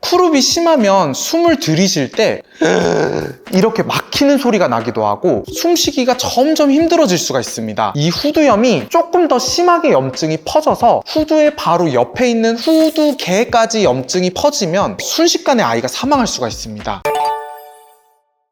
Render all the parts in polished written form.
쿠룹이 심하면 숨을 들이쉴 때 이렇게 막히는 소리가 나기도 하고 숨쉬기가 점점 힘들어질 수가 있습니다. 이 후두염이 조금 더 심하게 염증이 퍼져서 후두의 바로 옆에 있는 후두개까지 염증이 퍼지면 순식간에 아이가 사망할 수가 있습니다.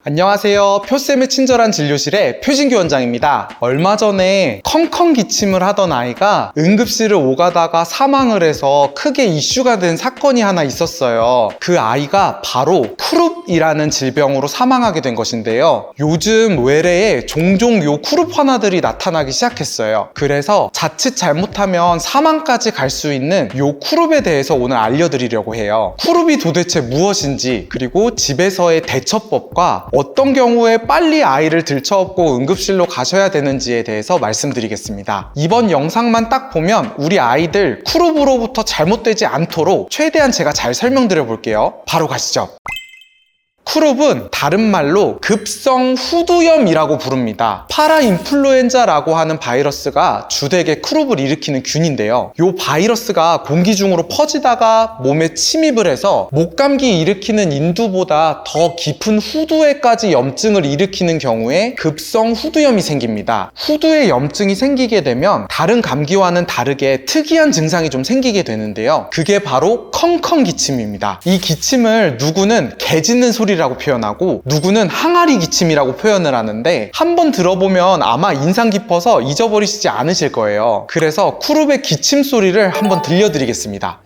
안녕하세요. 표쌤의 친절한 진료실의 표진규 원장입니다. 얼마 전에 컹컹 기침을 하던 아이가 응급실을 오가다가 사망을 해서 크게 이슈가 된 사건이 하나 있었어요. 그 아이가 바로 쿠룹이라는 질병으로 사망하게 된 것인데요. 요즘 외래에 종종 요 쿠룹 환아들이 나타나기 시작했어요. 그래서 자칫 잘못하면 사망까지 갈 수 있는 요 쿠룹에 대해서 오늘 알려드리려고 해요. 쿠룹이 도대체 무엇인지, 그리고 집에서의 대처법과 어떤 경우에 빨리 아이를 들쳐업고 응급실로 가셔야 되는지에 대해서 말씀드리겠습니다. 이번 영상만 딱 보면 우리 아이들 쿠룹으로부터 잘못되지 않도록 최대한 제가 잘 설명드려 볼게요. 바로 가시죠. 쿠룹은 다른 말로 급성 후두염이라고 부릅니다. 파라인플루엔자라고 하는 바이러스가 주되게 쿠룹을 일으키는 균인데요. 이 바이러스가 공기 중으로 퍼지다가 몸에 침입을 해서 목감기 일으키는 인두보다 더 깊은 후두에까지 염증을 일으키는 경우에 급성 후두염이 생깁니다. 후두에 염증이 생기게 되면 다른 감기와는 다르게 특이한 증상이 좀 생기게 되는데요. 그게 바로 컹컹 기침입니다. 이 기침을 누구는 개 짖는 소리라고 표현하고 누구는 항아리 기침이라고 표현을 하는데 한번 들어보면 아마 인상 깊어서 잊어버리시지 않으실 거예요. 그래서 쿠룹의 기침 소리를 한번 들려드리겠습니다.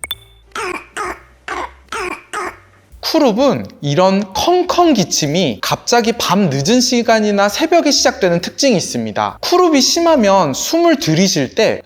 쿠룹은 이런 컹컹 기침이 갑자기 밤 늦은 시간이나 새벽에 시작되는 특징이 있습니다. 쿠룹이 심하면 숨을 들이쉴 때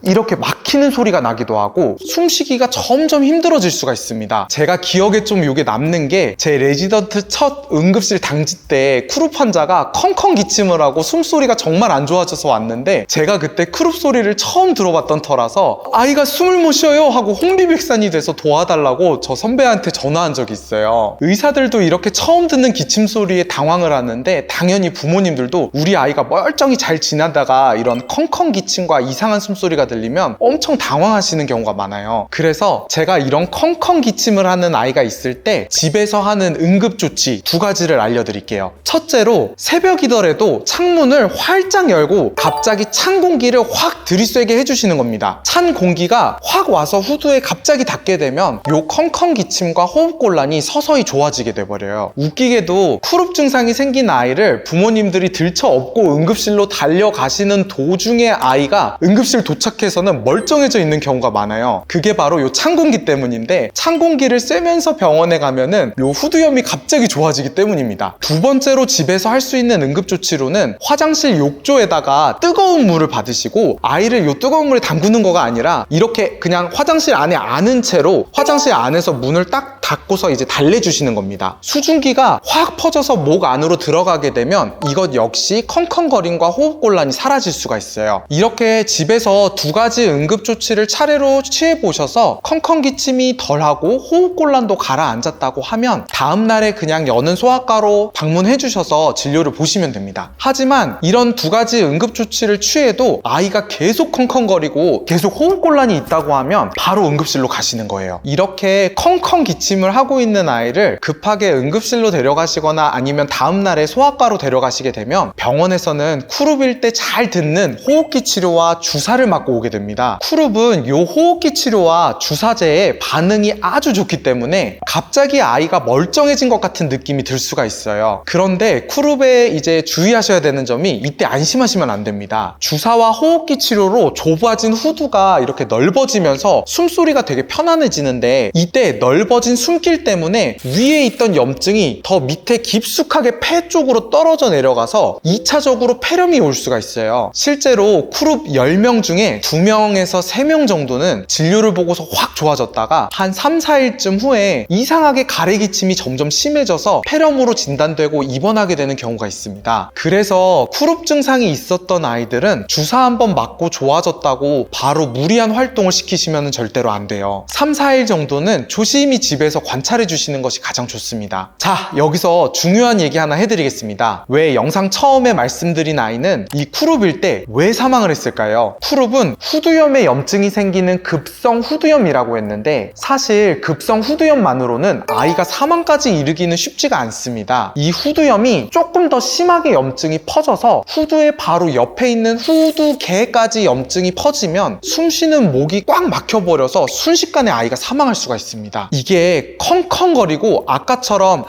이렇게 막히는 소리가 나기도 하고 숨쉬기가 점점 힘들어질 수가 있습니다. 제가 기억에 좀 이게 남는 게 제 레지던트 첫 응급실 당직 때 쿠룹 환자가 컹컹 기침을 하고 숨소리가 정말 안 좋아져서 왔는데 제가 그때 쿠룹 소리를 처음 들어봤던 터라서 아이가 숨을 못 쉬어요 하고 혼비백산이 돼서 도와달라고 저 선배한테 전화한 적이 있어요. 의사들도 이렇게 처음 듣는 기침 소리에 당황을 하는데 당연히 부모님들도 우리 아이가 멀쩡히 잘 지나다가 이런 컹컹 기침과 이상한 숨소리가 들리면 엄청 당황하시는 경우가 많아요. 그래서 제가 이런 컹컹 기침을 하는 아이가 있을 때 집에서 하는 응급조치 두 가지를 알려드릴게요. 첫째로 새벽이더라도 창문을 활짝 열고 갑자기 찬 공기를 확 들이쐬게 해주시는 겁니다. 찬 공기가 확 와서 후두에 갑자기 닿게 되면 요 컹컹 기침과 호흡곤란이 서서히 좋아지게 돼버려요. 웃기게도 쿠룹 증상이 생긴 아이를 부모님들이 들쳐업고 응급실로 달려가시는 도중에 아이가 응급실 도착해서는 멀쩡해져 있는 경우가 많아요. 그게 바로 요 찬 공기 때문인데 찬 공기를 쐬면서 병원에 가면은 요 후두염이 갑자기 좋아지기 때문입니다. 두 번째로 집에서 할 수 있는 응급조치로는 화장실 욕조에다가 뜨거운 물을 받으시고 아이를 요 뜨거운 물에 담그는 거가 아니라 이렇게 그냥 화장실 안에 안은 채로 화장실 안에서 문을 딱 닫고서 이제 달래주시는 겁니다. 수증기가 확 퍼져서 목 안으로 들어가게 되면 이것 역시 컹컹거림과 호흡곤란이 사라질 수가 있어요. 이렇게 집에서 두 가지 응급조치를 차례로 취해보셔서 컹컹 기침이 덜하고 호흡곤란도 가라앉았다고 하면 다음날에 그냥 여는 소아과로 방문해주셔서 진료를 보시면 됩니다. 하지만 이런 두 가지 응급조치를 취해도 아이가 계속 컹컹거리고 계속 호흡곤란이 있다고 하면 바로 응급실로 가시는 거예요. 이렇게 컹컹 기침을 하고 있는 아이를 급하게 응급실로 데려가시거나 아니면 다음날에 소아과로 데려가시게 되면 병원에서는 쿠룹일 때 잘 듣는 호흡기 치료와 주사를 맞고 오게 됩니다. 쿠룹은 요 호흡기 치료와 주사제의 반응이 아주 좋기 때문에 갑자기 아이가 멀쩡해진 것 같은 느낌이 들 수가 있어요. 그런데 쿠룹에 이제 주의하셔야 되는 점이 이때 안심하시면 안 됩니다. 주사와 호흡기 치료로 좁아진 후두가 이렇게 넓어지면서 숨소리가 되게 편안해지는데 이때 넓어진 숨길 때문에 위에 있던 염증이 더 밑에 깊숙하게 폐 쪽으로 떨어져 내려가서 2차적으로 폐렴이 올 수가 있어요. 실제로 쿠룹 10명 중에 2명에서 3명 정도는 진료를 보고서 확 좋아졌다가 한 3, 4일쯤 후에 이상하게 가래기침이 점점 심해져서 폐렴으로 진단되고 입원하게 되는 경우가 있습니다. 그래서 쿠룹 증상이 있었던 아이들은 주사 한번 맞고 좋아졌다고 바로 무리한 활동을 시키시면 절대로 안 돼요. 3, 4일 정도는 조심히 집에서 관찰해 주시는 것이 가장 좋습니다. 자, 여기서 중요한 얘기 하나 해드리겠습니다. 왜 영상 처음에 말씀드린 아이는 이 쿠룹일 때 왜 사망을 했을까요? 쿠룹은 후두염에 후두염에 염증이 생기는 급성 후두염이라고 했는데, 사실 급성 후두염만으로는 아이가 사망까지 이르기는 쉽지가 않습니다. 이 후두염이 조금 더 심하게 염증이 퍼져서 후두의 바로 옆에 있는 후두계까지 염증이 퍼지면 숨쉬는 목이 꽉 막혀버려서 순식간에 아이가 사망할 수가 있습니다. 이게 컹컹거리고 아까처럼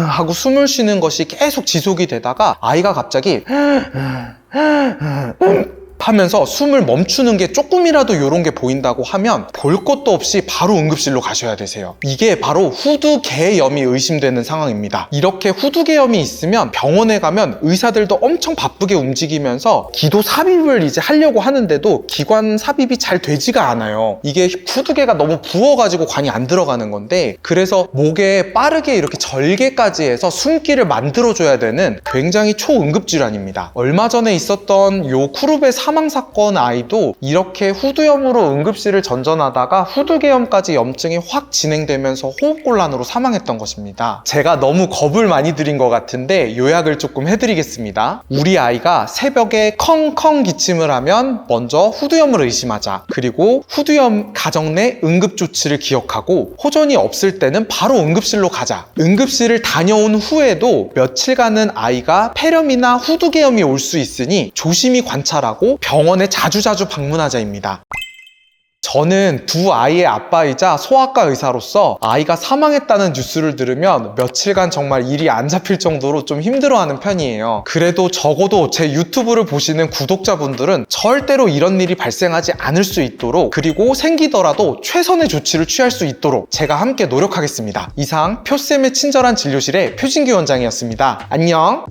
하고 숨을 쉬는 것이 계속 지속이 되다가 아이가 갑자기 하면서 숨을 멈추는 게 조금이라도 이런 게 보인다고 하면 볼 것도 없이 바로 응급실로 가셔야 되세요. 이게 바로 후두계염이 의심되는 상황입니다. 이렇게 후두계염이 있으면 병원에 가면 의사들도 엄청 바쁘게 움직이면서 기도 삽입을 이제 하려고 하는데도 기관 삽입이 잘 되지가 않아요. 이게 후두계가 너무 부어가지고 관이 안 들어가는 건데, 그래서 목에 빠르게 이렇게 절개까지 해서 숨기를 만들어줘야 되는 굉장히 초응급 질환입니다. 얼마 전에 있었던 요 쿠룹의 사망 사건 아이도 이렇게 후두염으로 응급실을 전전하다가 후두계염까지 염증이 확 진행되면서 호흡곤란으로 사망했던 것입니다. 제가 너무 겁을 많이 들인 것 같은데 요약을 조금 해드리겠습니다. 우리 아이가 새벽에 컹컹 기침을 하면 먼저 후두염을 의심하자. 그리고 후두염 가정 내 응급조치를 기억하고 호전이 없을 때는 바로 응급실로 가자. 응급실을 다녀온 후에도 며칠간은 아이가 폐렴이나 후두계염이 올 수 있으니 조심히 관찰하고 병원에 자주자주 방문하자입니다. 저는 두 아이의 아빠이자 소아과 의사로서 아이가 사망했다는 뉴스를 들으면 며칠간 정말 일이 안 잡힐 정도로 좀 힘들어하는 편이에요. 그래도 적어도 제 유튜브를 보시는 구독자분들은 절대로 이런 일이 발생하지 않을 수 있도록, 그리고 생기더라도 최선의 조치를 취할 수 있도록 제가 함께 노력하겠습니다. 이상 표쌤의 친절한 진료실의 표진규 원장이었습니다. 안녕!